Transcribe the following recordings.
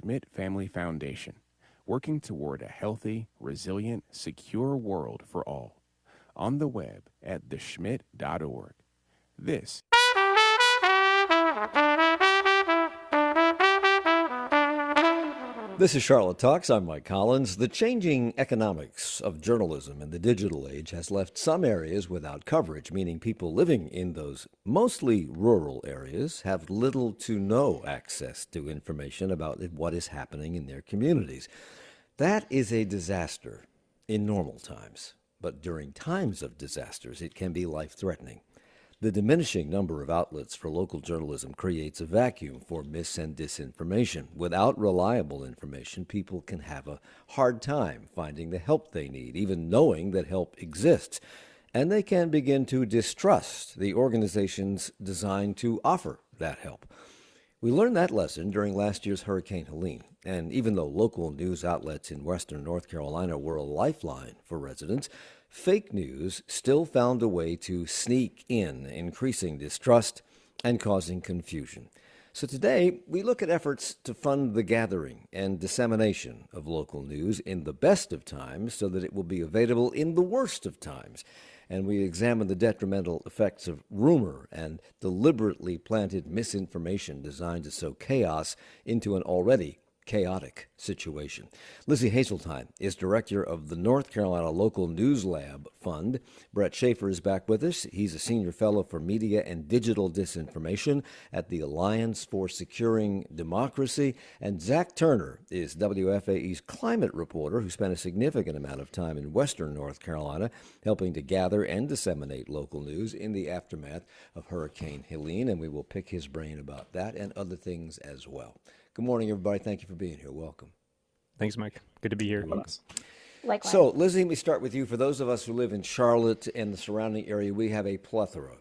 Schmidt Family Foundation, working toward a healthy, resilient, secure world for all. On the web at theschmidt.org. This This is Charlotte Talks. I'm Mike Collins. The changing economics of journalism in the digital age has left some areas without coverage, meaning people living in those mostly rural areas have little to no access to information about what is happening in their communities. That is a disaster in normal times, but during times of disasters, it can be life-threatening. The diminishing number of outlets for local journalism creates a vacuum for mis and disinformation. Without reliable information, people can have a hard time finding the help they need, even knowing that help exists. And they can begin to distrust the organizations designed to offer that help. We learned that lesson during last year's Hurricane Helene. And even though local news outlets in western North Carolina were a lifeline for residents, fake news still found a way to sneak in, increasing distrust and causing confusion. So today, we look at efforts to fund the gathering and dissemination of local news in the best of times so that it will be available in the worst of times. And we examine the detrimental effects of rumor and deliberately planted misinformation designed to sow chaos into an already chaotic situation. Lizzy Hazeltine is director of the North Carolina Local News Lab Fund. Bret Schafer is back with us. He's a senior fellow for media and digital disinformation at the Alliance for Securing Democracy. And Zach Turner is WFAE's climate reporter who spent a significant amount of time in western North Carolina helping to gather and disseminate local news in the aftermath of Hurricane Helene. And we will pick his brain about that and other things as well. Good morning, everybody. Thank you for being here. Welcome. Thanks, Mike. Good to be here. Likewise. So, Lizzy, let me start with you. For those of us who live in Charlotte and the surrounding area, we have a plethora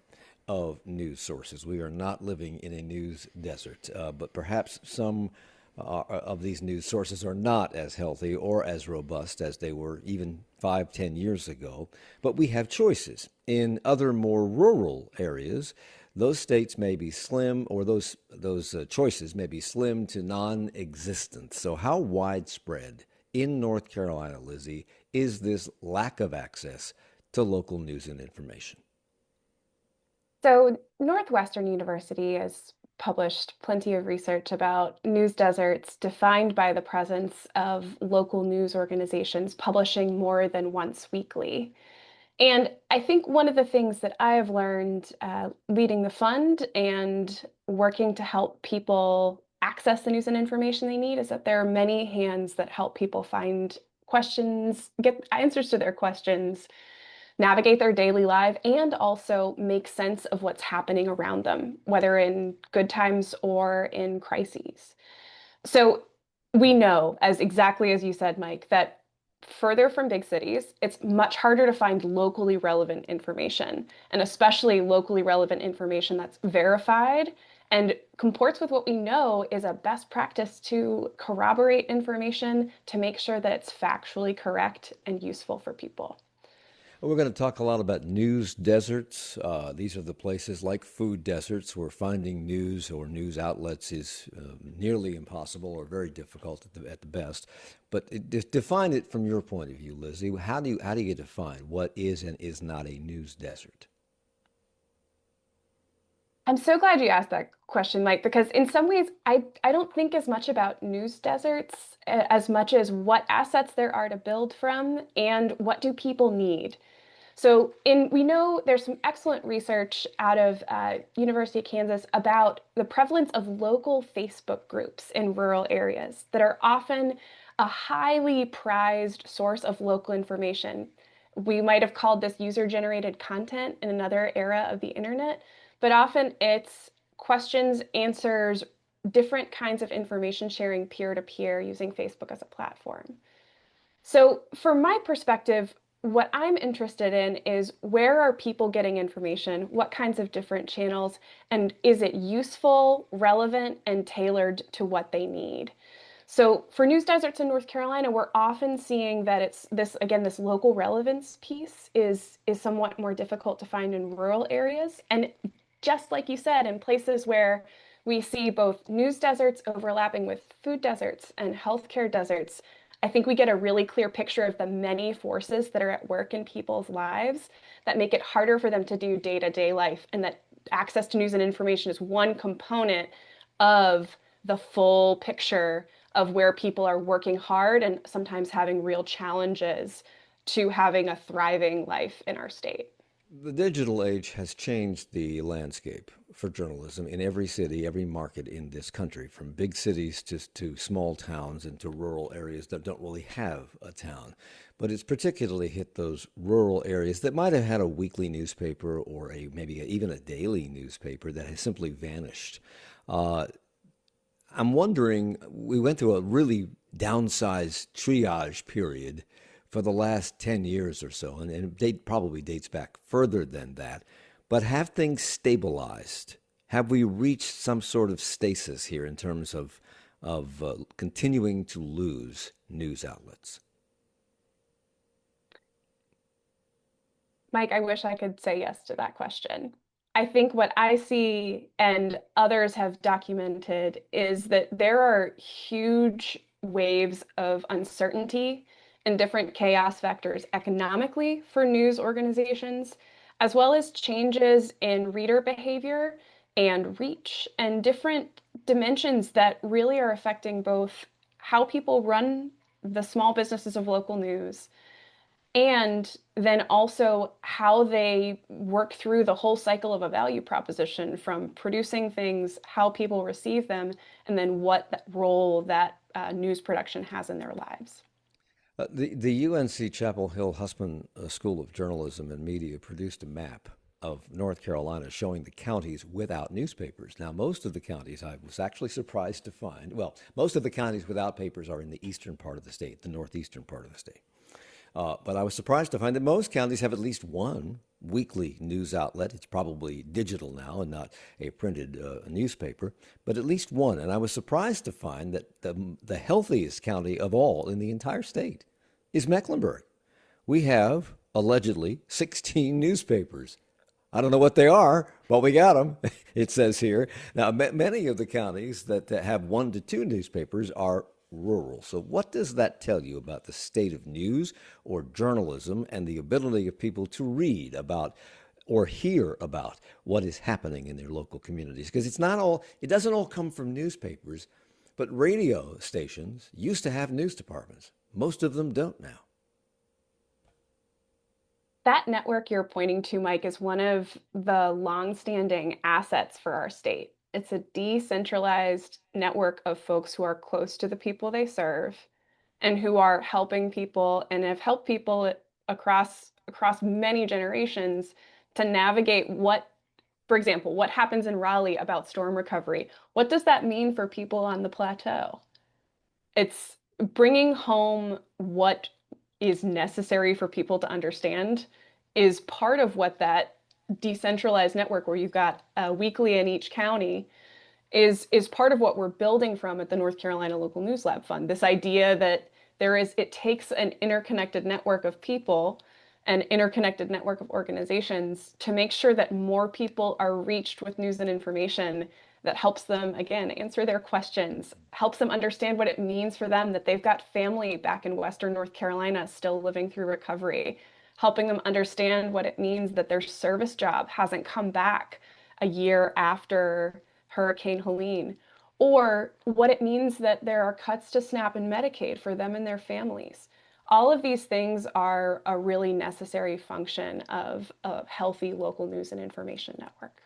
of news sources. We are not living in a news desert, but perhaps some of these news sources are not as healthy or as robust as they were even 5, 10 years ago. But we have choices. In other more rural areas, those states may be slim, or those choices may be slim to non-existent. So how widespread in North Carolina, Lizzy, is this lack of access to local news and information? So Northwestern University has published plenty of research about news deserts defined by the presence of local news organizations publishing more than once weekly. And I think one of the things that I have learned leading the fund and working to help people access the news and information they need is that there are many hands that help people find questions, get answers to their questions, navigate their daily life, and also make sense of what's happening around them, whether in good times or in crises. So we know, as exactly as you said, Mike, that further from big cities, it's much harder to find locally relevant information, and especially locally relevant information that's verified and comports with what we know is a best practice to corroborate information to make sure that it's factually correct and useful for people. Well, we're going to talk a lot about news deserts. These are the places like food deserts where finding news or news outlets is nearly impossible or very difficult at the best. But define it from your point of view, Lizzy. How do you define what is and is not a news desert? I'm so glad you asked that question, Mike, because in some ways, I don't think as much about news deserts as much as what assets there are to build from and what do people need. So we know there's some excellent research out of University of Kansas about the prevalence of local Facebook groups in rural areas that are often a highly prized source of local information. We might have called this user-generated content in another era of the internet, but often it's questions, answers, different kinds of information sharing peer-to-peer using Facebook as a platform. So from my perspective, what I'm interested in is where are people getting information, what kinds of different channels, and is it useful, relevant, and tailored to what they need? So for news deserts in North Carolina, we're often seeing that it's this, again, this local relevance piece is somewhat more difficult to find in rural areas. And just like you said, in places where we see both news deserts overlapping with food deserts and healthcare deserts. I think we get a really clear picture of the many forces that are at work in people's lives that make it harder for them to do day-to-day life, and that access to news and information is one component of the full picture of where people are working hard and sometimes having real challenges to having a thriving life in our state. The digital age has changed the landscape for journalism in every city, every market in this country, from big cities to small towns and to rural areas that don't really have a town. But it's particularly hit those rural areas that might have had a weekly newspaper or even a daily newspaper that has simply vanished. Uh, I'm wondering, we went through a really downsized triage period for the last 10 years or so, and it probably dates back further than that. But have things stabilized? Have we reached some sort of stasis here in terms of continuing to lose news outlets? Mike, I wish I could say yes to that question. I think what I see and others have documented is that there are huge waves of uncertainty and different chaos factors economically for news organizations, as well as changes in reader behavior and reach and different dimensions that really are affecting both how people run the small businesses of local news and then also how they work through the whole cycle of a value proposition from producing things, how people receive them, and then what that role that news production has in their lives. The UNC Chapel Hill Hussman School of Journalism and Media produced a map of North Carolina showing the counties without newspapers. Now, most of the counties, I was actually surprised to find, well, most of the counties without papers are in the eastern part of the state, the northeastern part of the state. But I was surprised to find that most counties have at least one weekly news outlet. It's probably digital now and not a printed newspaper, but at least one. And I was surprised to find that the healthiest county of all in the entire state is Mecklenburg. We have allegedly 16 newspapers. I don't know what they are, but we got them, it says here. Now, many of the counties that have 1 to 2 newspapers are rural. So, what does that tell you about the state of news or journalism and the ability of people to read about or hear about what is happening in their local communities? Because it doesn't all come from newspapers, but radio stations used to have news departments. Most of them don't now. That network you're pointing to, Mike, is one of the longstanding assets for our state. It's a decentralized network of folks who are close to the people they serve and who are helping people and have helped people across many generations to navigate for example, what happens in Raleigh about storm recovery. What does that mean for people on the plateau? It's bringing home what is necessary for people to understand is part of what that decentralized network where you've got a weekly in each county is part of what we're building from at the North Carolina Local News Lab Fund. This idea that it takes an interconnected network of people, an interconnected network of organizations to make sure that more people are reached with news and information that helps them, again, answer their questions, helps them understand what it means for them that they've got family back in Western North Carolina still living through recovery, helping them understand what it means that their service job hasn't come back a year after Hurricane Helene, or what it means that there are cuts to SNAP and Medicaid for them and their families. All of these things are a really necessary function of a healthy local news and information network.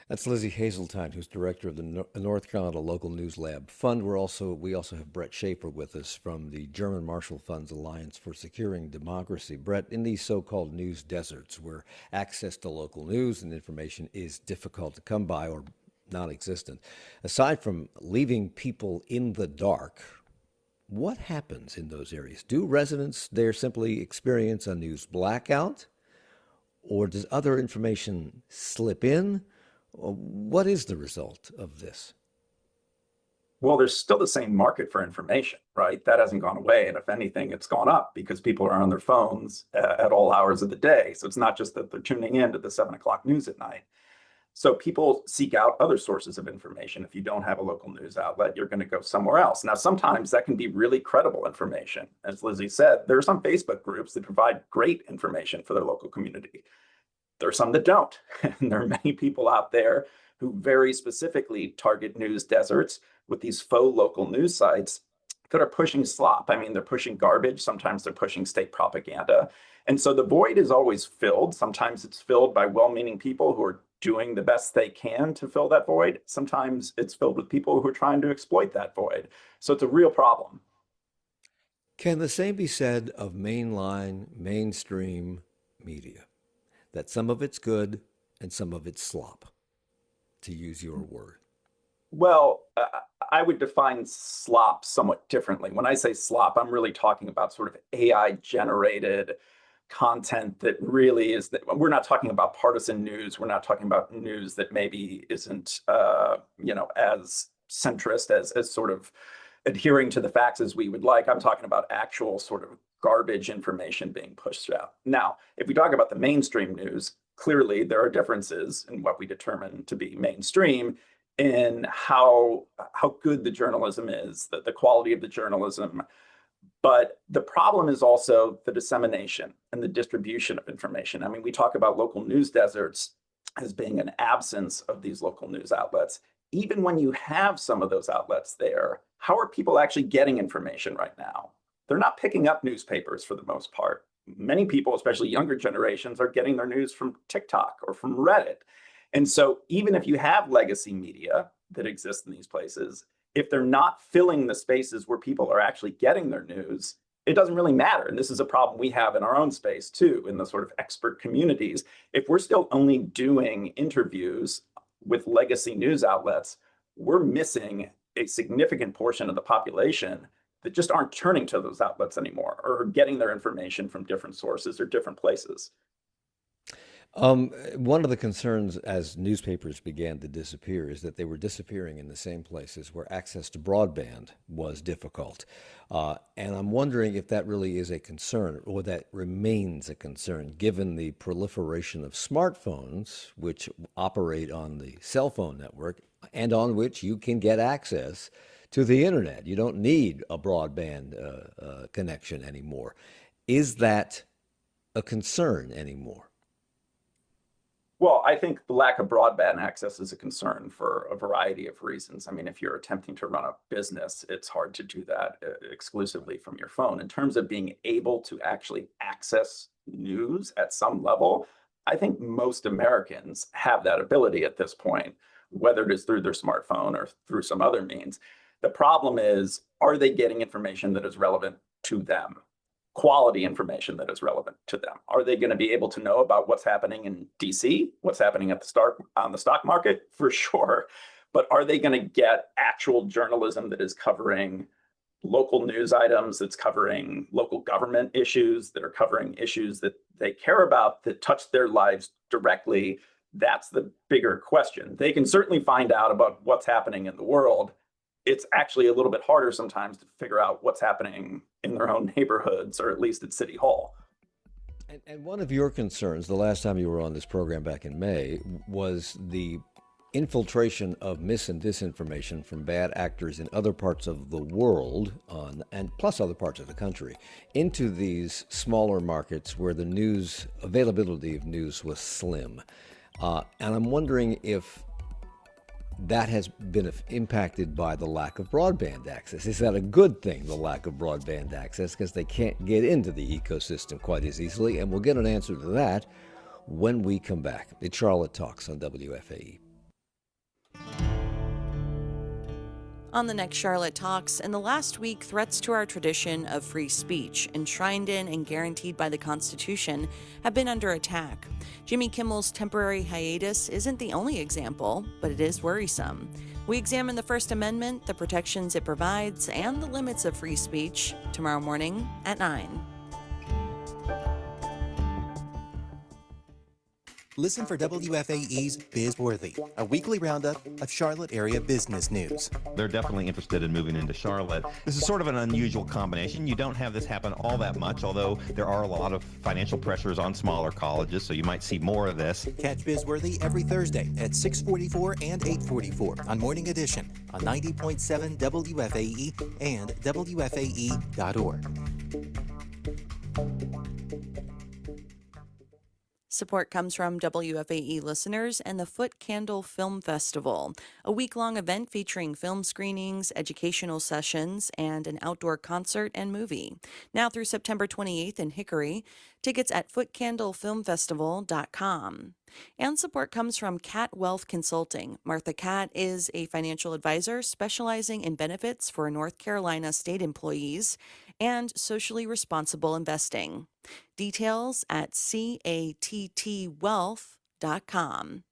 That's Lizzy Hazeltine, who's director of the North Carolina Local News Lab Fund. We also have Bret Schafer with us from the German Marshall Fund's Alliance for Securing Democracy. Bret, in these so-called news deserts where access to local news and information is difficult to come by or non-existent, aside from leaving people in the dark, what happens in those areas? Do residents there simply experience a news blackout, or does other information slip in? What is the result of this? Well, there's still the same market for information, right? That hasn't gone away. And if anything, it's gone up because people are on their phones at all hours of the day. So it's not just that they're tuning in to the 7 o'clock news at night. So people seek out other sources of information. If you don't have a local news outlet, you're going to go somewhere else. Now, sometimes that can be really credible information. As Lizzy said, there are some Facebook groups that provide great information for their local community. There are some that don't. And there are many people out there who very specifically target news deserts with these faux local news sites that are pushing slop. I mean, they're pushing garbage. Sometimes they're pushing state propaganda. And so the void is always filled. Sometimes it's filled by well-meaning people who are doing the best they can to fill that void. Sometimes it's filled with people who are trying to exploit that void. So it's a real problem. Can the same be said of mainline, mainstream media? That some of it's good and some of it's slop, to use your word? Well, I would define slop somewhat differently. When I say slop, I'm really talking about sort of AI generated content that really is that we're not talking about partisan news. We're not talking about news that maybe isn't, as centrist as sort of adhering to the facts as we would like. I'm talking about actual sort of garbage information being pushed out. Now, if we talk about the mainstream news, clearly there are differences in what we determine to be mainstream in how good the journalism is, the quality of the journalism. But the problem is also the dissemination and the distribution of information. I mean, we talk about local news deserts as being an absence of these local news outlets. Even when you have some of those outlets there, how are people actually getting information right now? They're not picking up newspapers for the most part. Many people, especially younger generations, are getting their news from TikTok or from Reddit. And so even if you have legacy media that exist in these places, if they're not filling the spaces where people are actually getting their news, it doesn't really matter. And this is a problem we have in our own space too, in the sort of expert communities. If we're still only doing interviews with legacy news outlets, we're missing a significant portion of the population that just aren't turning to those outlets anymore or getting their information from different sources or different places. One of the concerns as newspapers began to disappear is that they were disappearing in the same places where access to broadband was difficult. And I'm wondering if that really is a concern or that remains a concern given the proliferation of smartphones, which operate on the cell phone network and on which you can get access to the internet. You don't need a broadband connection anymore. Is that a concern anymore? Well, I think the lack of broadband access is a concern for a variety of reasons. I mean, if you're attempting to run a business, it's hard to do that exclusively from your phone. In terms of being able to actually access news at some level, I think most Americans have that ability at this point, whether it is through their smartphone or through some other means. The problem is, are they getting information that is relevant to them? Quality information that is relevant to them. Are they going to be able to know about what's happening in DC, what's happening at on the stock market? For sure. But are they going to get actual journalism that is covering local news items, that's covering local government issues, that are covering issues that they care about, that touch their lives directly? That's the bigger question. They can certainly find out about what's happening in the world. It's actually a little bit harder sometimes to figure out what's happening in their own neighborhoods, or at least at City Hall. And one of your concerns the last time you were on this program back in May was the infiltration of mis and disinformation from bad actors in other parts of the world and plus other parts of the country into these smaller markets where the news availability of news was slim. And I'm wondering if that has been impacted by the lack of broadband access. Is that a good thing, the lack of broadband access, because they can't get into the ecosystem quite as easily? And we'll get an answer to that when we come back. It's Charlotte Talks on WFAE. On the next Charlotte Talks, in the last week, threats to our tradition of free speech, enshrined in and guaranteed by the Constitution, have been under attack. Jimmy Kimmel's temporary hiatus isn't the only example, but it is worrisome. We examine the First Amendment, the protections it provides, and the limits of free speech tomorrow morning at 9. Listen for WFAE's Bizworthy, a weekly roundup of Charlotte area business news. They're definitely interested in moving into Charlotte. This is sort of an unusual combination. You don't have this happen all that much, although there are a lot of financial pressures on smaller colleges, so you might see more of this. Catch Bizworthy every Thursday at 6:44 and 8:44 on Morning Edition on 90.7 WFAE and WFAE.org. Support comes from WFAE listeners and the Foot Candle Film Festival, a week-long event featuring film screenings, educational sessions, and an outdoor concert and movie. Now through September 28th in Hickory. Tickets at footcandlefilmfestival.com. And support comes from Cat Wealth Consulting. Martha Cat is a financial advisor specializing in benefits for North Carolina state employees and socially responsible investing. Details at cattwealth.com.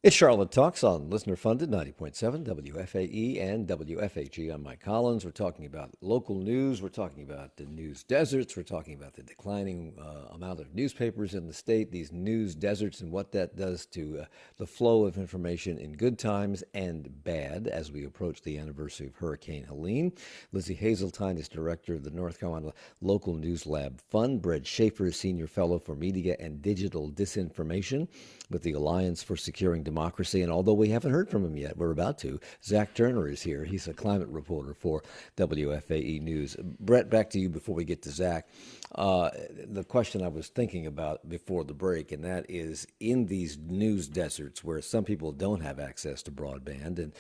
It's Charlotte Talks on listener-funded 90.7 WFAE and WFAG. I'm Mike Collins. We're talking about local news. We're talking about the news deserts. We're talking about the declining amount of newspapers in the state, these news deserts, and what that does to the flow of information in good times and bad as we approach the anniversary of Hurricane Helene. Lizzy Hazeltine is director of the North Carolina Local News Lab Fund. Bret Schafer is senior fellow for media and digital disinformation with the Alliance for Securing Democracy. And although we haven't heard from him yet, we're about to. Zach Turner is here. He's a climate reporter for WFAE News. Bret, back to you before we get to Zach. The question I was thinking about before the break, and that is in these news deserts where some people don't have access to broadband, and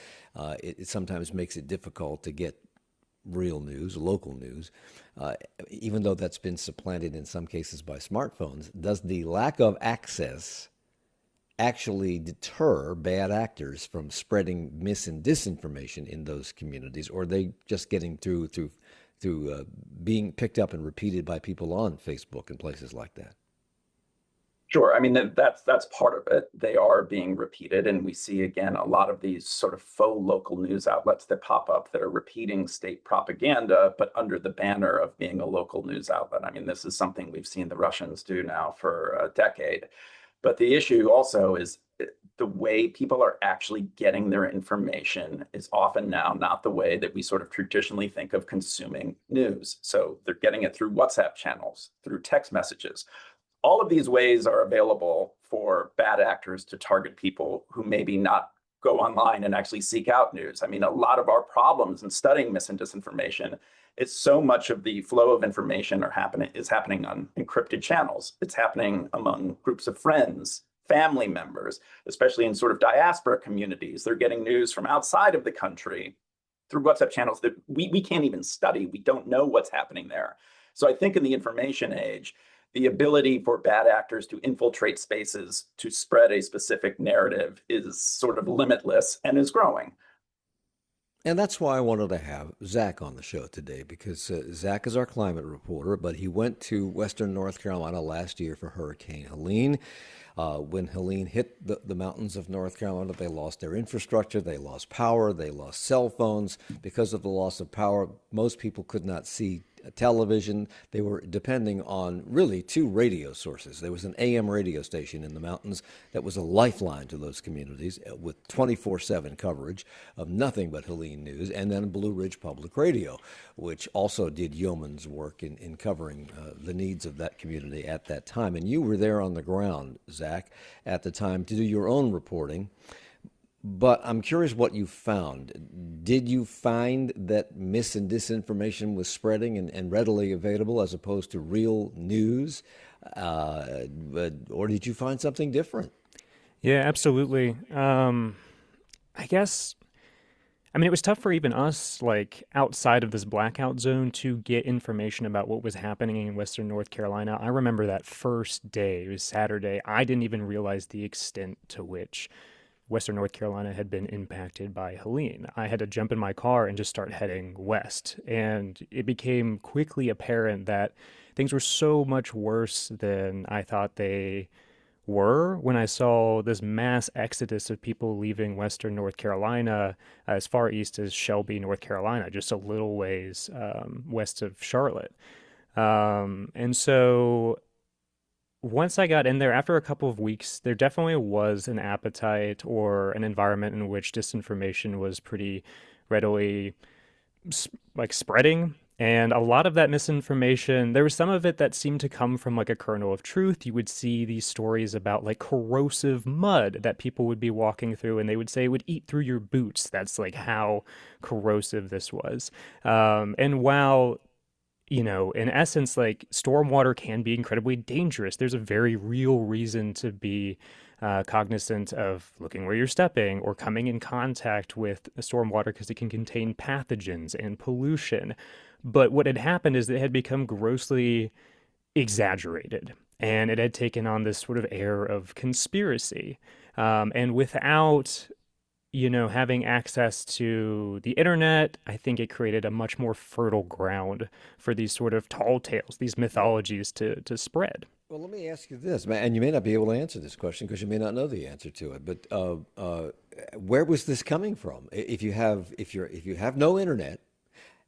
it sometimes makes it difficult to get real news, local news, even though that's been supplanted in some cases by smartphones. Does the lack of access actually deter bad actors from spreading mis and disinformation in those communities, or are they just getting through being picked up and repeated by people on Facebook and places like that? Sure. I mean, that's part of it. They are being repeated, and we see again a lot of these sort of faux local news outlets that pop up that are repeating state propaganda, but under the banner of being a local news outlet. I mean, this is something we've seen the Russians do now for a decade. But the issue also is the way people are actually getting their information is often now not the way that we sort of traditionally think of consuming news. So they're getting it through WhatsApp channels, through text messages. All of these ways are available for bad actors to target people who maybe not go online and actually seek out news. I mean, a lot of our problems in studying mis and disinformation is so much of the flow of information is happening on encrypted channels. It's happening among groups of friends, family members, especially in sort of diaspora communities. They're getting news from outside of the country through WhatsApp channels that we can't even study. We don't know what's happening there. So I think in the information age, the ability for bad actors to infiltrate spaces to spread a specific narrative is sort of limitless and is growing. And that's why I wanted to have Zach on the show today, because Zach is our climate reporter, but he went to Western North Carolina last year for Hurricane Helene. When Helene hit the mountains of North Carolina, they lost their infrastructure, they lost power, they lost cell phones. Because of the loss of power, most people could not see television. They were depending on really two radio sources. There was an AM radio station in the mountains that was a lifeline to those communities with 24/7 coverage of nothing but Helene news, and then Blue Ridge Public Radio, which also did yeoman's work in covering the needs of that community at that time. And you were there on the ground, Zach, at the time to do your own reporting. But I'm curious what you found. Did you find that mis and disinformation was spreading and readily available as opposed to real news? Or did you find something different? Yeah, absolutely. I guess, I mean, it was tough for even us, like outside of this blackout zone, to get information about what was happening in Western North Carolina. I remember that first day, it was Saturday. I didn't even realize the extent to which Western North Carolina had been impacted by Helene. I had to jump in my car and just start heading west. And it became quickly apparent that things were so much worse than I thought they were when I saw this mass exodus of people leaving Western North Carolina as far east as Shelby, North Carolina, just a little ways west of Charlotte. And so once I got in there, after a couple of weeks, there definitely was an appetite or an environment in which disinformation was pretty readily like spreading. And a lot of that misinformation, there was some of it that seemed to come from like a kernel of truth. You would see these stories about like corrosive mud that people would be walking through, and they would say it would eat through your boots. That's like how corrosive this was. And while in essence, like stormwater can be incredibly dangerous. There's a very real reason to be cognizant of looking where you're stepping or coming in contact with stormwater because it can contain pathogens and pollution. But what had happened is it had become grossly exaggerated and it had taken on this sort of air of conspiracy. And without having access to the internet, I think it created a much more fertile ground for these sort of tall tales, these mythologies to spread. Well, let me ask you this, and you may not be able to answer this question because you may not know the answer to it. But where was this coming from? If you have no internet,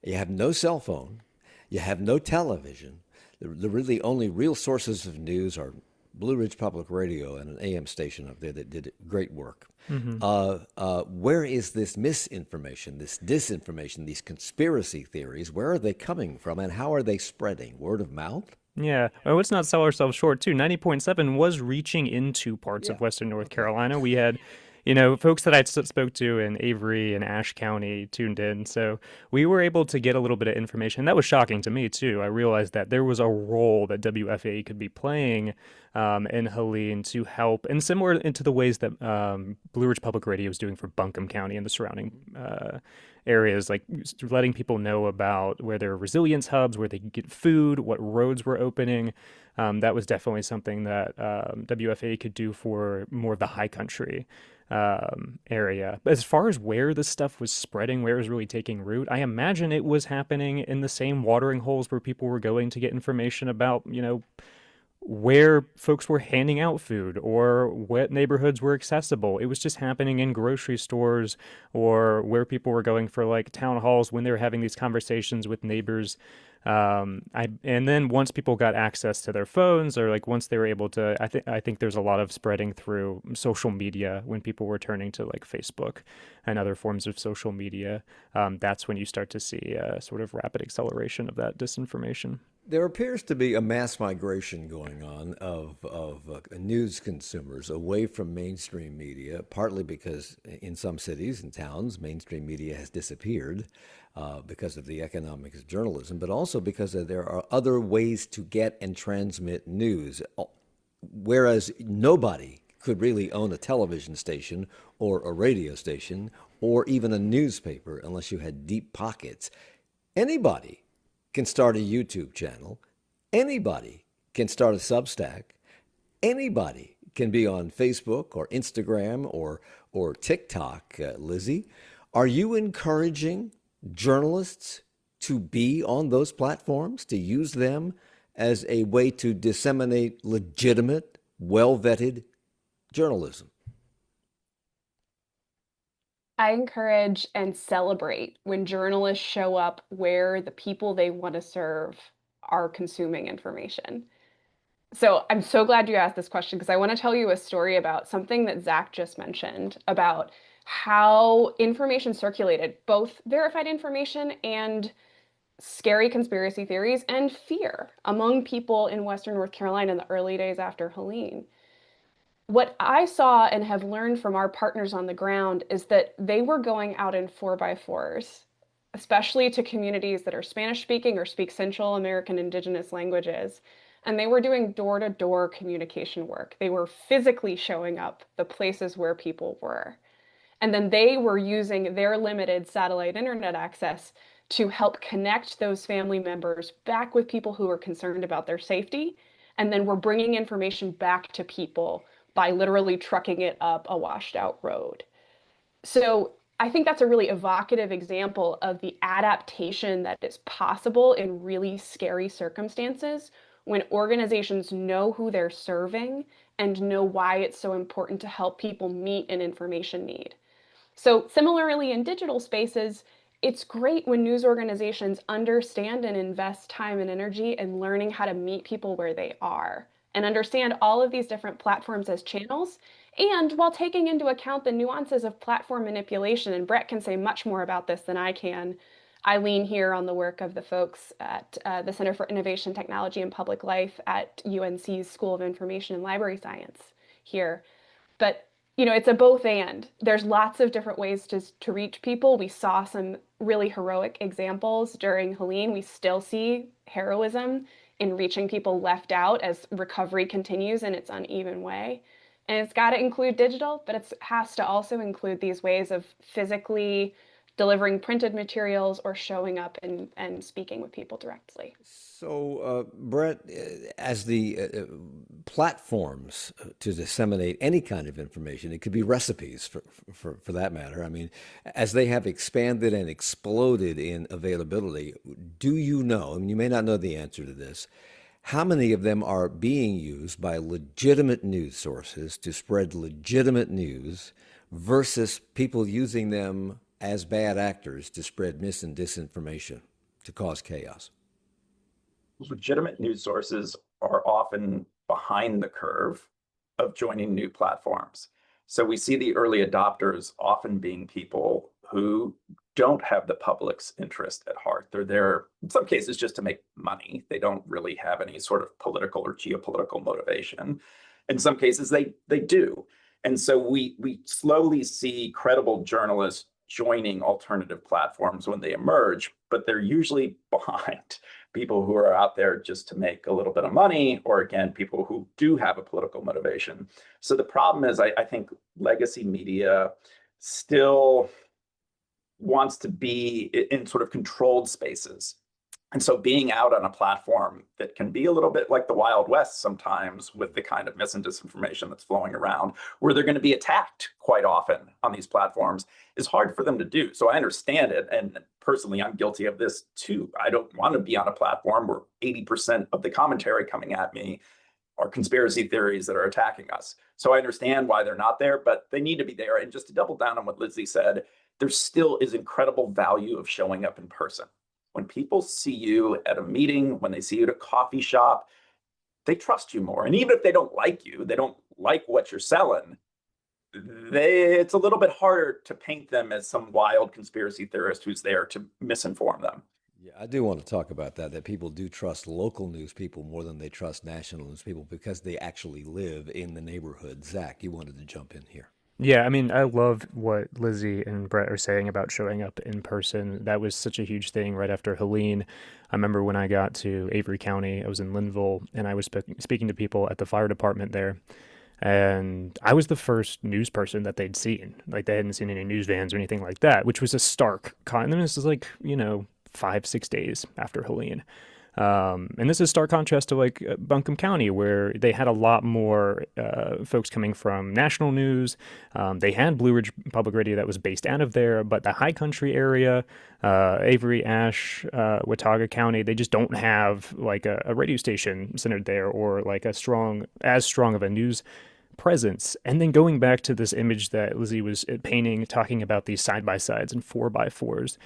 you have no cell phone, you have no television. The really only real sources of news are Blue Ridge Public Radio and an AM station up there that did great work. Where is this misinformation, this disinformation, these conspiracy theories? Where are they coming from, and how are they spreading? Word of mouth? Yeah, well, let's not sell ourselves short, too. 90.7 was reaching into parts Yeah. of Western North Okay. Carolina. We had, folks that I spoke to in Avery and Ashe County tuned in. So we were able to get a little bit of information. That was shocking to me, too. I realized that there was a role that WFAE could be playing in Helene to help, and similar into the ways that Blue Ridge Public Radio is doing for Buncombe County and the surrounding areas, like letting people know about where there are resilience hubs, where they can get food, what roads were opening. That was definitely something that WFA could do for more of the high country area. But as far as where this stuff was spreading, where it was really taking root, I imagine it was happening in the same watering holes where people were going to get information about, where folks were handing out food or what neighborhoods were accessible. It was just happening in grocery stores or where people were going for like town halls when they were having these conversations with neighbors. And then once people got access to their phones or like once they were able to, I think there's a lot of spreading through social media when people were turning to like Facebook and other forms of social media. That's when you start to see a sort of rapid acceleration of that disinformation. There appears to be a mass migration going on of news consumers away from mainstream media, partly because in some cities and towns, mainstream media has disappeared because of the economics of journalism, but also because there are other ways to get and transmit news. Whereas nobody could really own a television station or a radio station or even a newspaper unless you had deep pockets. Anybody can start a YouTube channel. Anybody can start a Substack. Anybody can be on Facebook or Instagram or TikTok, Lizzy. Are you encouraging journalists to be on those platforms, to use them as a way to disseminate legitimate, well-vetted journalism? I encourage and celebrate when journalists show up where the people they want to serve are consuming information. So I'm so glad you asked this question because I want to tell you a story about something that Zach just mentioned about how information circulated, both verified information and scary conspiracy theories and fear among people in Western North Carolina in the early days after Helene. What I saw and have learned from our partners on the ground is that they were going out in 4x4s, especially to communities that are Spanish speaking or speak Central American Indigenous languages. And they were doing door to door communication work. They were physically showing up the places where people were. And then they were using their limited satellite internet access to help connect those family members back with people who were concerned about their safety. And then we're bringing information back to people by literally trucking it up a washed out road. So I think that's a really evocative example of the adaptation that is possible in really scary circumstances when organizations know who they're serving and know why it's so important to help people meet an information need. So similarly in digital spaces, it's great when news organizations understand and invest time and energy in learning how to meet people where they are and understand all of these different platforms as channels, and while taking into account the nuances of platform manipulation. And Bret can say much more about this than I can. I lean here on the work of the folks at the Center for Innovation, Technology, and Public Life at UNC's School of Information and Library Science here. But it's a both and. There's lots of different ways to reach people. We saw some really heroic examples during Helene. We still see heroism in reaching people left out as recovery continues in its uneven way. And it's got to include digital, but it has to also include these ways of physically delivering printed materials or showing up and speaking with people directly. So, Bret, as the platforms to disseminate any kind of information, it could be recipes for that matter. I mean, as they have expanded and exploded in availability, do you know, and you may not know the answer to this, how many of them are being used by legitimate news sources to spread legitimate news versus people using them as bad actors to spread mis and disinformation to cause chaos? Legitimate news sources are often behind the curve of joining new platforms. So we see the early adopters often being people who don't have the public's interest at heart. They're there, in some cases, just to make money. They don't really have any sort of political or geopolitical motivation. In some cases, they do. And so we slowly see credible journalists joining alternative platforms when they emerge, but they're usually behind people who are out there just to make a little bit of money, or again, people who do have a political motivation. So the problem is, I think legacy media still wants to be in sort of controlled spaces. And so being out on a platform that can be a little bit like the Wild West sometimes, with the kind of mis and disinformation that's flowing around, where they're going to be attacked quite often on these platforms, is hard for them to do. So I understand it. And personally, I'm guilty of this too. I don't want to be on a platform where 80% of the commentary coming at me are conspiracy theories that are attacking us. So I understand why they're not there, but they need to be there. And just to double down on what Lizzy said, there still is incredible value of showing up in person. When people see you at a meeting, when they see you at a coffee shop, they trust you more. And even if they don't like you, they don't like what you're selling, it's a little bit harder to paint them as some wild conspiracy theorist who's there to misinform them. Yeah, I do want to talk about that people do trust local news people more than they trust national news people because they actually live in the neighborhood. Zach, you wanted to jump in here. Yeah, I mean, I love what Lizzy and Bret are saying about showing up in person. That was such a huge thing right after Helene. I remember when I got to Avery County, I was in Linville, and I was speaking to people at the fire department there. And I was the first news person that they'd seen. Like, they hadn't seen any news vans or anything like that, which was a stark this is like, 5-6 days after Helene. And this is stark contrast to like Buncombe County, where they had a lot more folks coming from national news. They had Blue Ridge Public Radio that was based out of there, but the High Country area, Avery, Ashe, Watauga County, they just don't have like a radio station centered there or like as strong of a news presence. And then going back to this image that Lizzy was painting, talking about these side-by-sides and 4x4s,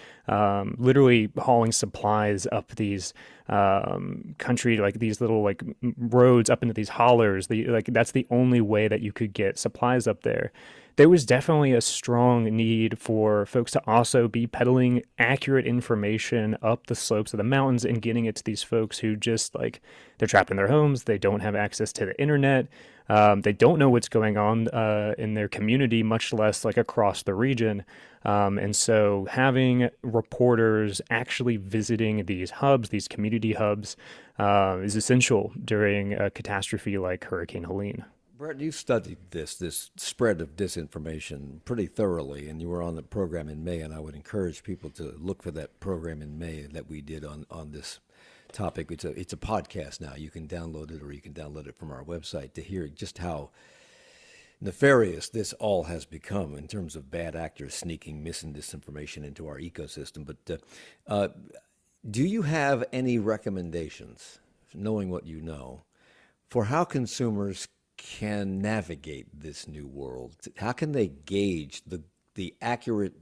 literally hauling supplies up these country, like these little like roads up into these hollers. That's the only way that you could get supplies up there. There was definitely a strong need for folks to also be peddling accurate information up the slopes of the mountains and getting it to these folks who just like, they're trapped in their homes. They don't have access to the internet. They don't know what's going on in their community, much less like across the region. And so having reporters actually visiting these hubs, these community hubs, is essential during a catastrophe like Hurricane Helene. Bret, you studied this spread of disinformation pretty thoroughly, and you were on the program in May, and I would encourage people to look for that program in May that we did on this topic. It's a podcast now. You can download it, or you can download it from our website to hear just how nefarious this all has become in terms of bad actors sneaking mis and disinformation into our ecosystem. But do you have any recommendations, knowing what you know, for how consumers can navigate this new world? How can they gauge the accurate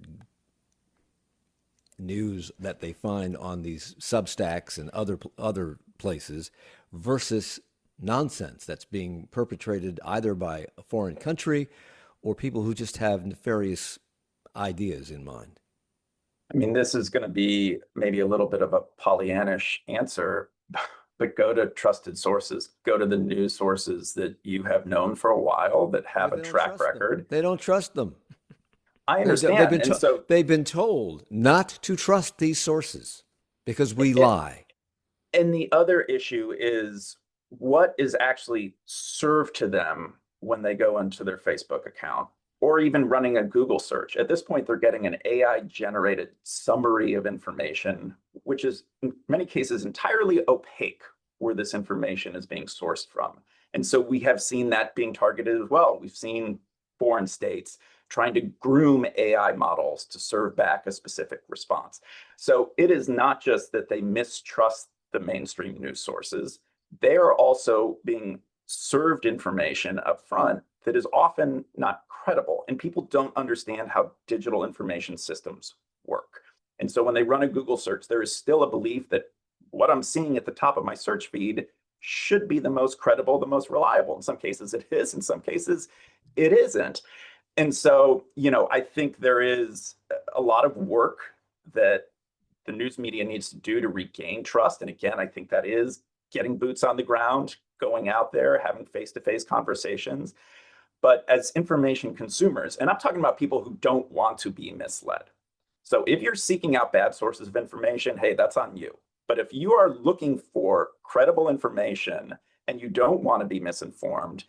news that they find on these Substacks and other places versus nonsense that's being perpetrated either by a foreign country or people who just have nefarious ideas in mind? I mean, this is going to be maybe a little bit of a Pollyannish answer, but go to trusted sources. Go to the news sources that you have known for a while that have a track record. They don't trust them. I understand. They've been told not to trust these sources because we lie. And the other issue is what is actually served to them when they go into their Facebook account or even running a Google search. At this point, they're getting an AI-generated summary of information, which is in many cases entirely opaque where this information is being sourced from. And so we have seen that being targeted as well. We've seen foreign states trying to groom AI models to serve back a specific response. So it is not just that they mistrust the mainstream news sources, they are also being served information up front that is often not credible. And people don't understand how digital information systems work. And so when they run a Google search, there is still a belief that what I'm seeing at the top of my search feed should be the most credible, the most reliable. In some cases it is, in some cases it isn't. And so, I think there is a lot of work that the news media needs to do to regain trust. And again, I think that is getting boots on the ground, going out there, having face-to-face conversations. But as information consumers, and I'm talking about people who don't want to be misled. So if you're seeking out bad sources of information, hey, that's on you. But if you are looking for credible information and you don't want to be misinformed,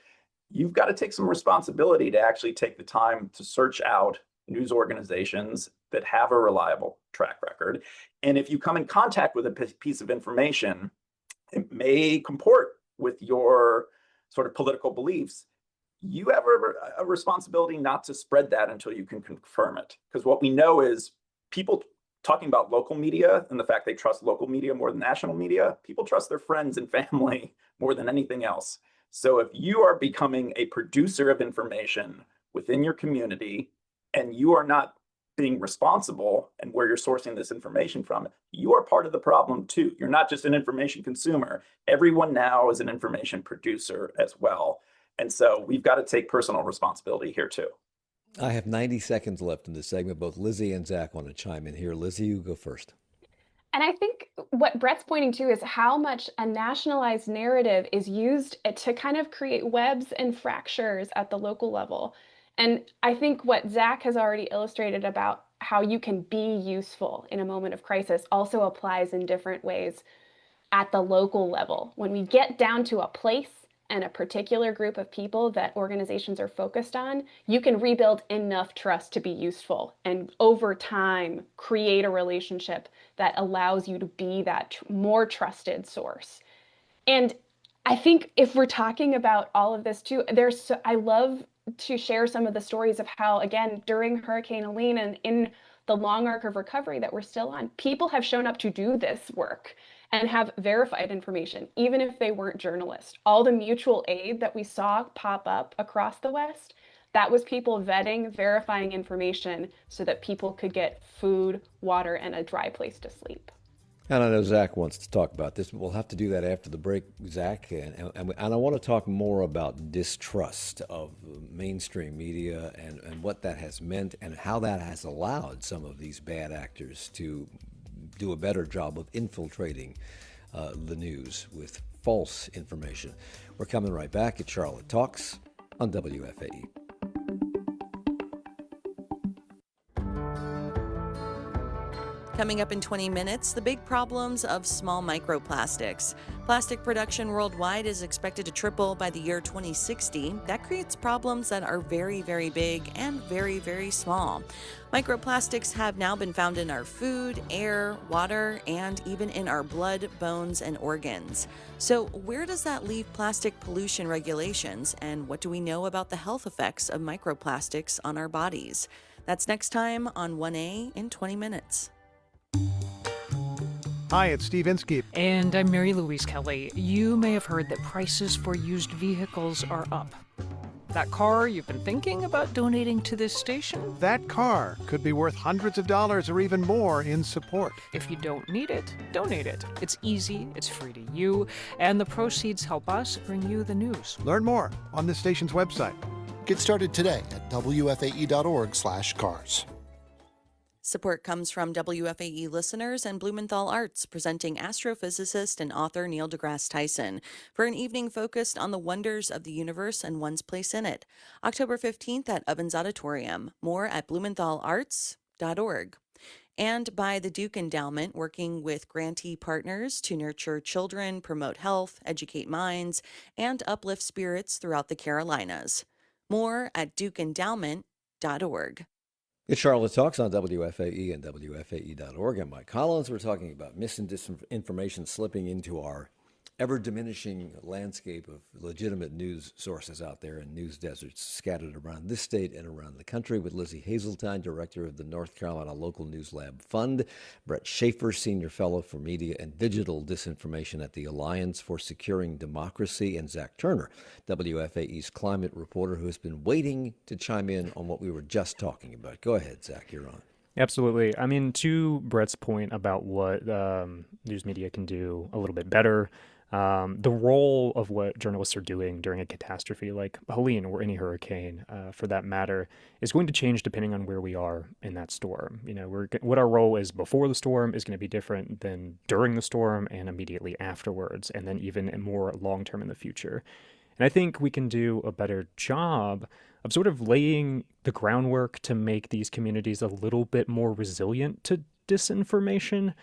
you've got to take some responsibility to actually take the time to search out news organizations that have a reliable track record. And if you come in contact with a piece of information, it may comport with your sort of political beliefs. You have a responsibility not to spread that until you can confirm it. Because what we know is people talking about local media and the fact they trust local media more than national media, people trust their friends and family more than anything else. So if you are becoming a producer of information within your community and you are not being responsible and where you're sourcing this information from, you are part of the problem too. You're not just an information consumer. Everyone now is an information producer as well. And so we've got to take personal responsibility here too. I have 90 seconds left in this segment. Both Lizzy and Zach want to chime in here. Lizzy, you go first. And I think what Bret's pointing to is how much a nationalized narrative is used to kind of create webs and fractures at the local level. And I think what Zach has already illustrated about how you can be useful in a moment of crisis also applies in different ways at the local level. When we get down to a place and a particular group of people that organizations are focused on, you can rebuild enough trust to be useful and over time create a relationship that allows you to be that more trusted source. And I think if we're talking about all of this too, I love to share some of the stories of how, again, during Hurricane Helene and in the long arc of recovery that we're still on, people have shown up to do this work and have verified information, even if they weren't journalists. All the mutual aid that we saw pop up across the West, that was people vetting, verifying information so that people could get food, water, and a dry place to sleep. And I know Zach wants to talk about this, but we'll have to do that after the break, Zach. And I want to talk more about distrust of mainstream media and what that has meant and how that has allowed some of these bad actors to do a better job of infiltrating the news with false information. We're coming right back at Charlotte Talks on WFAE. Coming up in 20 minutes, the big problems of small microplastics. Plastic production worldwide is expected to triple by the year 2060. That creates problems that are very, very big and very, very small. Microplastics have now been found in our food, air, water, and even in our blood, bones, and organs. So where does that leave plastic pollution regulations, and what do we know about the health effects of microplastics on our bodies? That's next time on 1A in 20 minutes. Hi, it's Steve Inskeep. And I'm Mary Louise Kelly. You may have heard that prices for used vehicles are up. That car you've been thinking about donating to this station? That car could be worth hundreds of dollars or even more in support. If you don't need it, donate it. It's easy, it's free to you, and the proceeds help us bring you the news. Learn more on this station's website. Get started today at WFAE.org/cars. Support comes from WFAE listeners and Blumenthal Arts, presenting astrophysicist and author Neil deGrasse Tyson for an evening focused on the wonders of the universe and one's place in it. October 15th at Ovens Auditorium. More at blumenthalarts.org. And by the Duke Endowment, working with grantee partners to nurture children, promote health, educate minds, and uplift spirits throughout the Carolinas. More at dukeendowment.org. It's Charlotte Talks on WFAE and WFAE.org. I'm Mike Collins. We're talking about misinformation slipping into our ever-diminishing landscape of legitimate news sources out there and news deserts scattered around this state and around the country with Lizzy Hazeltine, director of the North Carolina Local News Lab Fund, Bret Schafer, senior fellow for media and digital disinformation at the Alliance for Securing Democracy, and Zach Turner, WFAE's climate reporter, who has been waiting to chime in on what we were just talking about. Go ahead, Zach, you're on. Absolutely. I mean, to Brett's point about what news media can do a little bit better, the role of what journalists are doing during a catastrophe like Helene or any hurricane, for that matter, is going to change depending on where we are in that storm. You know, what our role is before the storm is going to be different than during the storm and immediately afterwards, and then even more long-term in the future. And I think we can do a better job of sort of laying the groundwork to make these communities a little bit more resilient to disinformation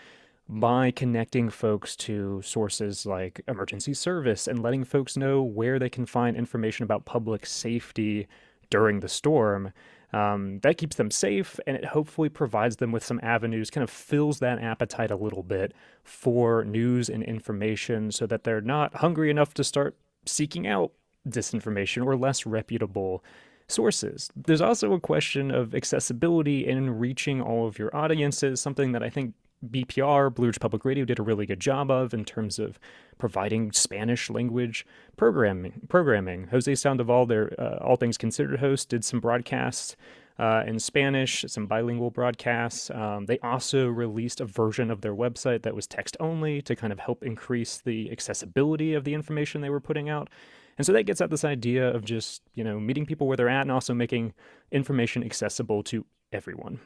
by connecting folks to sources like emergency service and letting folks know where they can find information about public safety during the storm. That keeps them safe, and it hopefully provides them with some avenues, kind of fills that appetite a little bit for news and information so that they're not hungry enough to start seeking out disinformation or less reputable sources. There's also a question of accessibility in reaching all of your audiences, something that I think BPR, Blue Ridge Public Radio, did a really good job of in terms of providing Spanish language programming. Jose Sandoval, their All Things Considered host, did some broadcasts in Spanish, some bilingual broadcasts. They also released a version of their website that was text only to kind of help increase the accessibility of the information they were putting out. And so that gets at this idea of just, meeting people where they're at and also making information accessible to everyone.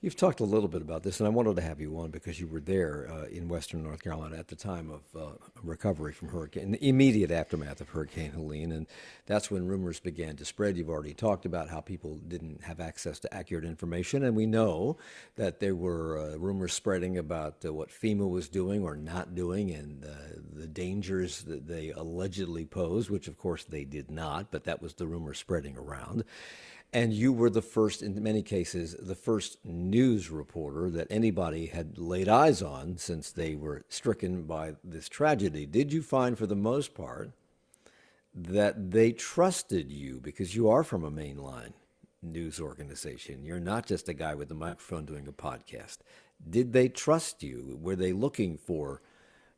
You've talked a little bit about this, and I wanted to have you on because you were there in Western North Carolina at the time of recovery from hurricane, the immediate aftermath of Hurricane Helene, and that's when rumors began to spread. You've already talked about how people didn't have access to accurate information, and we know that there were rumors spreading about what FEMA was doing or not doing and the dangers that they allegedly posed, which of course they did not, but that was the rumor spreading around. And you were the first, in many cases, the first news reporter that anybody had laid eyes on since they were stricken by this tragedy. Did you find, for the most part, that they trusted you because you are from a mainline news organization? You're not just a guy with a microphone doing a podcast. Did they trust you? Were they looking for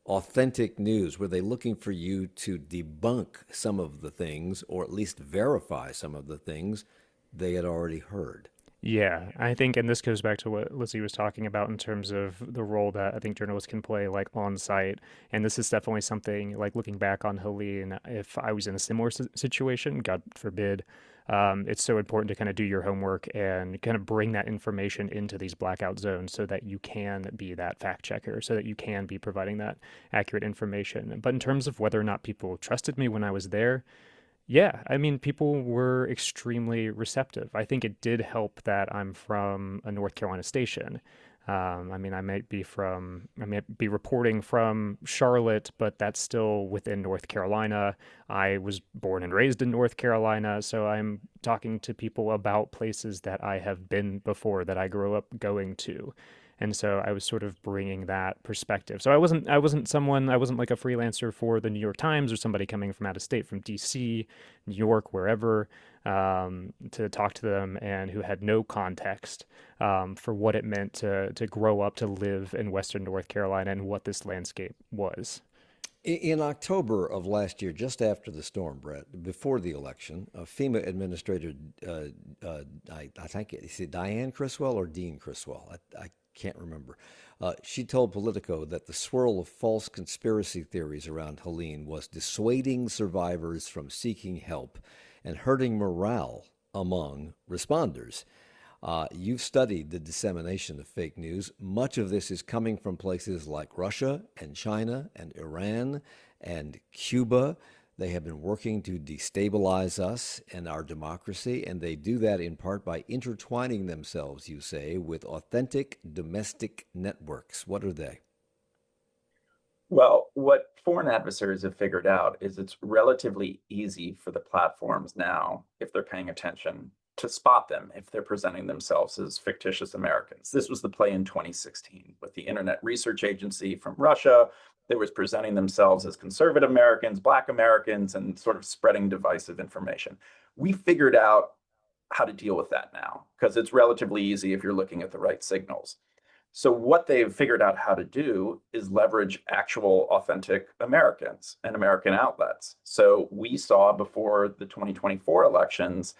authentic news? Were they looking for you to debunk some of the things, or at least verify some of the things they had already heard? Yeah, I think, and this goes back to what Lizzy was talking about in terms of the role that I think journalists can play, like on site. And this is definitely something, like looking back on Helene, if I was in a similar situation, God forbid, it's so important to kind of do your homework and kind of bring that information into these blackout zones so that you can be that fact checker, so that you can be providing that accurate information. But in terms of whether or not people trusted me when I was there, yeah, I mean, people were extremely receptive. I think it did help that I'm from a North Carolina station. I might be reporting from Charlotte, but that's still within North Carolina. I was born and raised in North Carolina, so I'm talking to people about places that I have been before, that I grew up going to. And so I was sort of bringing that perspective. So I wasn't like a freelancer for the New York Times or somebody coming from out of state, from DC, New York, wherever, to talk to them, and who had no context for what it meant to grow up, to live in Western North Carolina, and what this landscape was. In October of last year, just after the storm, Brett, before the election, FEMA Administrator, I think, is it Diane Criswell or Dean Criswell? I can't remember. She told Politico that the swirl of false conspiracy theories around Helene was dissuading survivors from seeking help and hurting morale among responders. You've studied the dissemination of fake news. Much of this is coming from places like Russia and China and Iran and Cuba. They have been working to destabilize us and our democracy, and they do that in part by intertwining themselves, you say, with authentic domestic networks. What are they? Well, what foreign adversaries have figured out is it's relatively easy for the platforms now, if they're paying attention, to spot them if they're presenting themselves as fictitious Americans. This was the play in 2016 with the Internet Research Agency from Russia that was presenting themselves as conservative Americans, Black Americans, and sort of spreading divisive information. We figured out how to deal with that now because it's relatively easy if you're looking at the right signals. So what they've figured out how to do is leverage actual authentic Americans and American outlets. So we saw before the 2024 elections,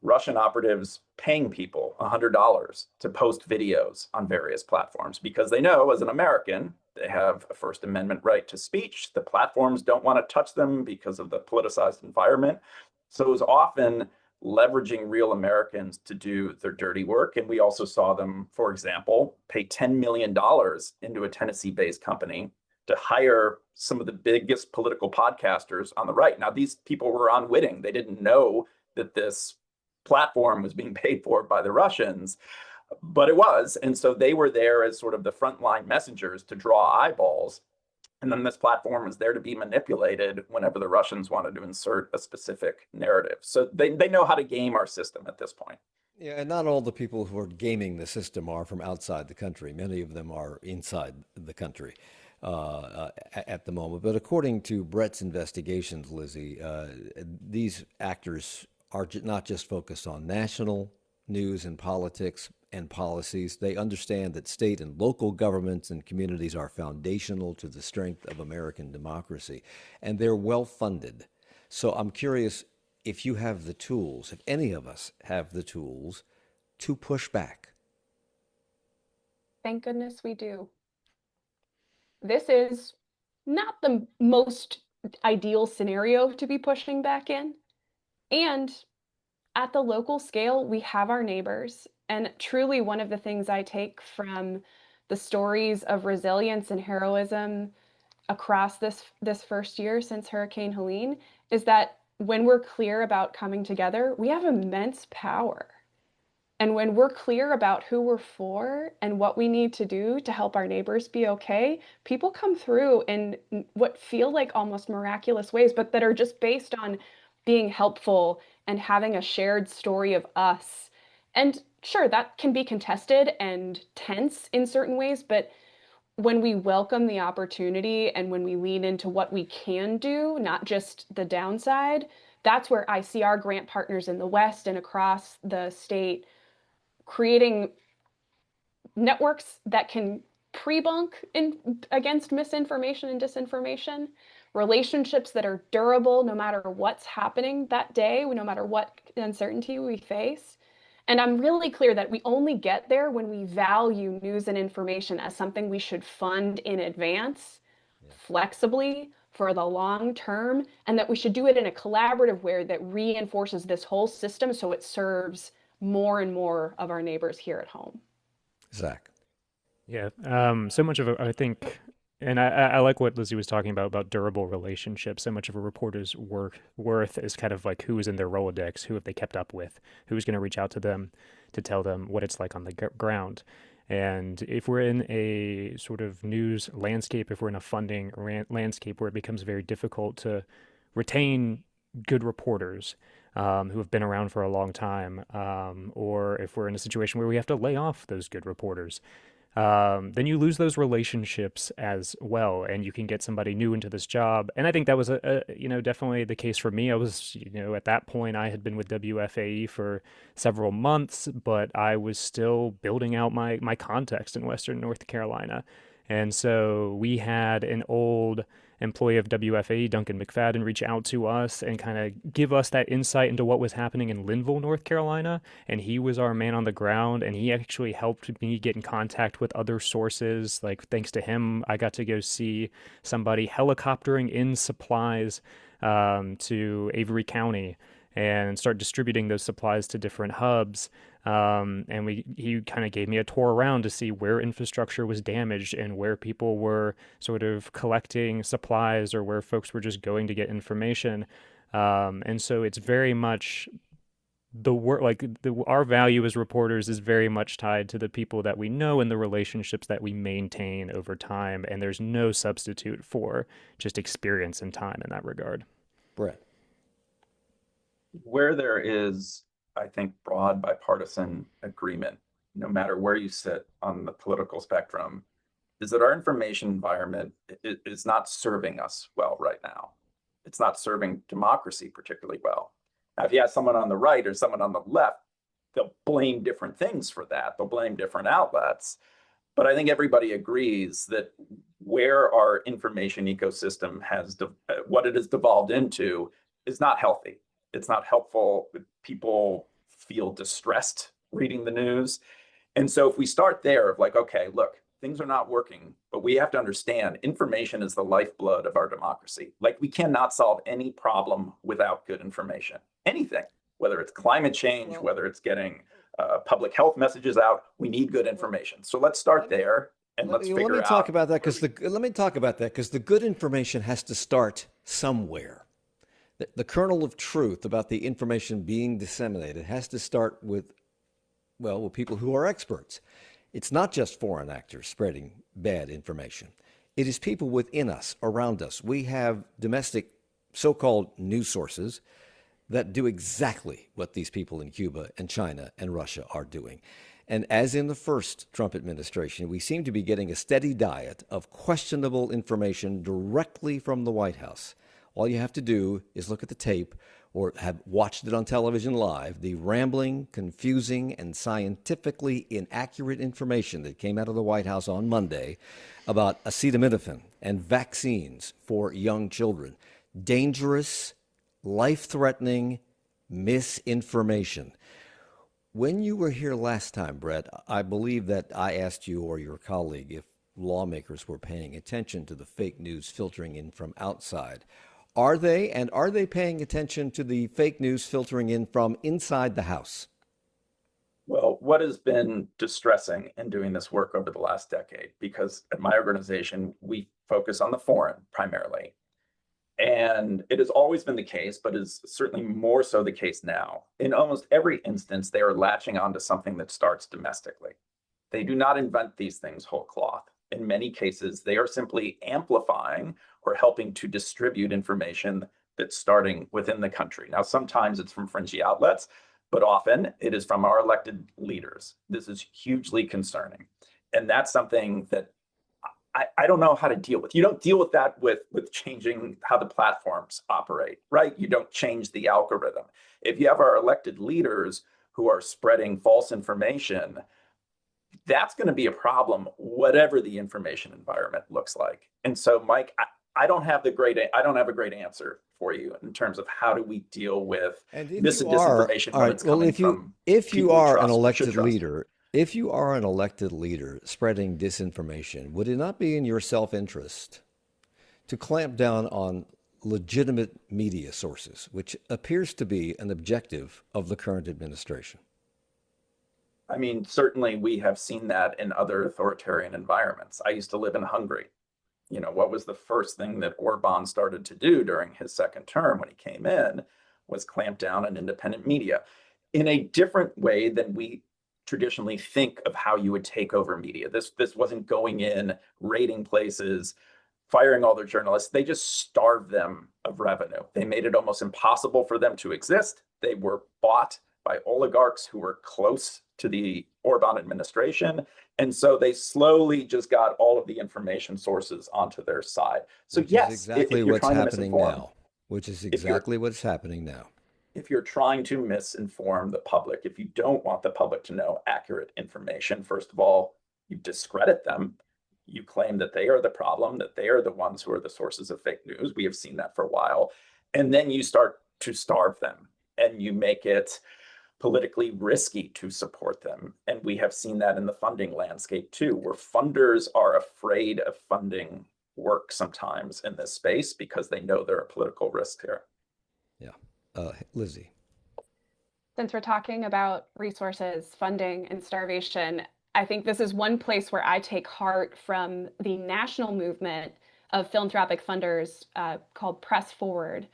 Russian operatives paying people $100 to post videos on various platforms because they know as an American, they have a First Amendment right to speech. The platforms don't want to touch them because of the politicized environment. So it was often leveraging real Americans to do their dirty work. And we also saw them, for example, pay $10 million into a Tennessee-based company to hire some of the biggest political podcasters on the right. Now, these people were unwitting. They didn't know that this platform was being paid for by the Russians, but it was. And so they were there as sort of the frontline messengers to draw eyeballs. And then this platform was there to be manipulated whenever the Russians wanted to insert a specific narrative. So they know how to game our system at this point. Yeah, and not all the people who are gaming the system are from outside the country. Many of them are inside the country at the moment. But according to Bret's investigations, Lizzy, these actors are not just focused on national news and politics and policies. They understand that state and local governments and communities are foundational to the strength of American democracy, and they're well funded. So I'm curious if you have the tools, if any of us have the tools to push back. Thank goodness we do. This is not the most ideal scenario to be pushing back in. And at the local scale, we have our neighbors. And truly, one of the things I take from the stories of resilience and heroism across this first year since Hurricane Helene is that when we're clear about coming together, we have immense power. And when we're clear about who we're for and what we need to do to help our neighbors be okay, people come through in what feel like almost miraculous ways, but that are just based on being helpful and having a shared story of us. And sure, that can be contested and tense in certain ways, but when we welcome the opportunity and when we lean into what we can do, not just the downside, that's where I see our grant partners in the West and across the state creating networks that can pre-bunk against misinformation and disinformation, relationships that are durable no matter what's happening that day, no matter what uncertainty we face. And I'm really clear that we only get there when we value news and information as something we should fund in advance, flexibly, for the long term, and that we should do it in a collaborative way that reinforces this whole system so it serves more and more of our neighbors here at home. Zach. Yeah, so much of it, I think, and I like what Lizzy was talking about durable relationships. So much of a reporter's worth is kind of like who is in their Rolodex, who have they kept up with, who's going to reach out to them to tell them what it's like on the ground. And if we're in a sort of news landscape, if we're in a funding landscape where it becomes very difficult to retain good reporters who have been around for a long time, or if we're in a situation where we have to lay off those good reporters, then you lose those relationships as well, and you can get somebody new into this job. And I think that was definitely the case for me. I was, at that point I had been with WFAE for several months, but I was still building out my context in Western North Carolina. And so we had an old employee of WFAE, Duncan McFadden, reach out to us and kind of give us that insight into what was happening in Linville, North Carolina. And he was our man on the ground, and he actually helped me get in contact with other sources. Like, thanks to him, I got to go see somebody helicoptering in supplies to Avery County and start distributing those supplies to different hubs. And he kind of gave me a tour around to see where infrastructure was damaged and where people were sort of collecting supplies or where folks were just going to get information. And so it's very much the work, like our value as reporters is very much tied to the people that we know and the relationships that we maintain over time. And there's no substitute for just experience and time in that regard. Bret. Where there is, I think, broad bipartisan agreement, no matter where you sit on the political spectrum, is that our information environment is not serving us well right now. It's not serving democracy particularly well. Now, if you have someone on the right or someone on the left, they'll blame different things for that. They'll blame different outlets. But I think everybody agrees that where our information ecosystem has, what it has devolved into is not healthy. It's not helpful. People feel distressed reading the news. And so if we start there of like, okay, look, things are not working, but we have to understand information is the lifeblood of our democracy. Like, we cannot solve any problem without good information. Anything, whether it's climate change, whether it's getting public health messages out, we need good information. So let's start there and let's figure out. Let me talk about that because the good information has to start somewhere. The kernel of truth about the information being disseminated has to start with people who are experts. It's not just foreign actors spreading bad information. It is people within us, around us. We have domestic so-called news sources that do exactly what these people in Cuba and China and Russia are doing. And as in the first Trump administration, we seem to be getting a steady diet of questionable information directly from the White House. All you have to do is look at the tape or have watched it on television live, the rambling, confusing, and scientifically inaccurate information that came out of the White House on Monday about acetaminophen and vaccines for young children. Dangerous, life-threatening misinformation. When you were here last time, Bret, I believe that I asked you or your colleague if lawmakers were paying attention to the fake news filtering in from outside. Are they, and are they paying attention to the fake news filtering in from inside the House? Well, what has been distressing in doing this work over the last decade, because at my organization, we focus on the foreign primarily. And it has always been the case, but is certainly more so the case now. In almost every instance, they are latching onto something that starts domestically. They do not invent these things whole cloth. In many cases, they are simply amplifying or helping to distribute information that's starting within the country. Now, sometimes it's from fringy outlets, but often it is from our elected leaders. This is hugely concerning. And that's something that I don't know how to deal with. You don't deal with that with changing how the platforms operate, right? You don't change the algorithm. If you have our elected leaders who are spreading false information, that's going to be a problem, whatever the information environment looks like. And so, Mike, I don't have a great answer for you in terms of how do we deal with this disinformation when it's coming from if you people are trust, an elected trust. leader. If you are an elected leader spreading disinformation, would it not be in your self-interest to clamp down on legitimate media sources, which appears to be an objective of the current administration? I mean, certainly we have seen that in other authoritarian environments. I used to live in Hungary. You know, what was the first thing that Orban started to do during his second term when he came in was clamp down on independent media in a different way than we traditionally think of how you would take over media. This wasn't going in, raiding places, firing all their journalists. They just starved them of revenue. They made it almost impossible for them to exist. They were bought by oligarchs who were close to the Orban administration. And so they slowly just got all of the information sources onto their side. So Which yes, is exactly if you're what's trying to happening misinform, now. Which is exactly what's happening now. if you're trying to misinform the public, if you don't want the public to know accurate information, first of all, you discredit them. you claim that they are the problem, that they are the ones who are the sources of fake news. We have seen that for a while. And then you start to starve them and you make it politically risky to support them. And we have seen that in the funding landscape too, where funders are afraid of funding work sometimes in this space because they know there are political risks here. Yeah. Lizzy. Since we're talking about resources, funding, and starvation, I think this is one place where I take heart from the national movement of philanthropic funders called Press Forward,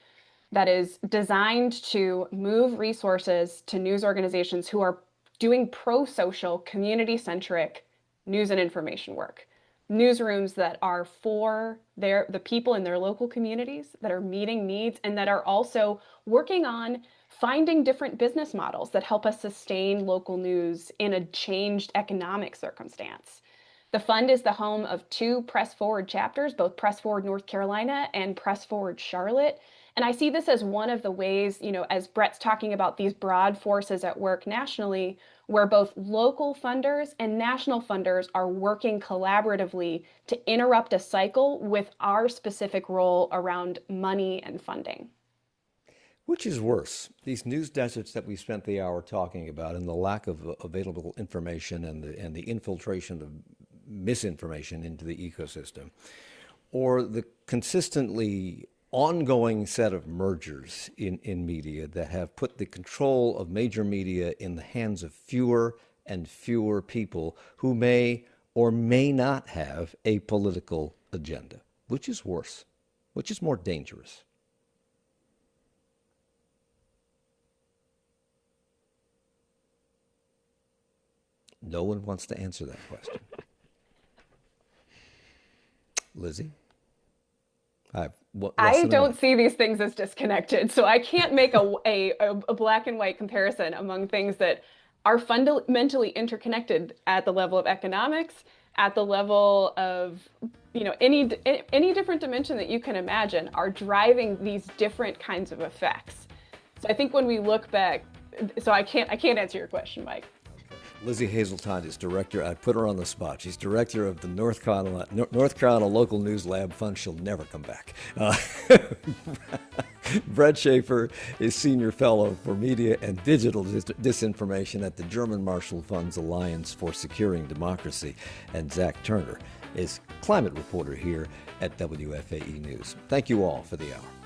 that is designed to move resources to news organizations who are doing pro-social, community-centric news and information work. Newsrooms that are for the people in their local communities, that are meeting needs, and that are also working on finding different business models that help us sustain local news in a changed economic circumstance. The fund is the home of 2 Press Forward chapters, both Press Forward North Carolina and Press Forward Charlotte. And I see this as one of the ways, as Bret's talking about these broad forces at work nationally, where both local funders and national funders are working collaboratively to interrupt a cycle with our specific role around money and funding. Which is worse, these news deserts that we spent the hour talking about and the lack of available information and the infiltration of misinformation into the ecosystem, or the consistently ongoing set of mergers in media that have put the control of major media in the hands of fewer and fewer people who may or may not have a political agenda? Which is worse? Which is more dangerous? No one wants to answer that question. Lizzy? I don't see these things as disconnected, so I can't make a black and white comparison among things that are fundamentally interconnected at the level of economics, at the level of any different dimension that you can imagine are driving these different kinds of effects. So I think when we look back, so I can't answer your question, Mike. Lizzy Hazeltine is director. I put her on the spot. She's director of the North Carolina Local News Lab Fund. She'll never come back. Bret Schafer is senior fellow for media and digital disinformation at the German Marshall Fund's Alliance for Securing Democracy, and Zach Turner is climate reporter here at WFAE News. Thank you all for the hour.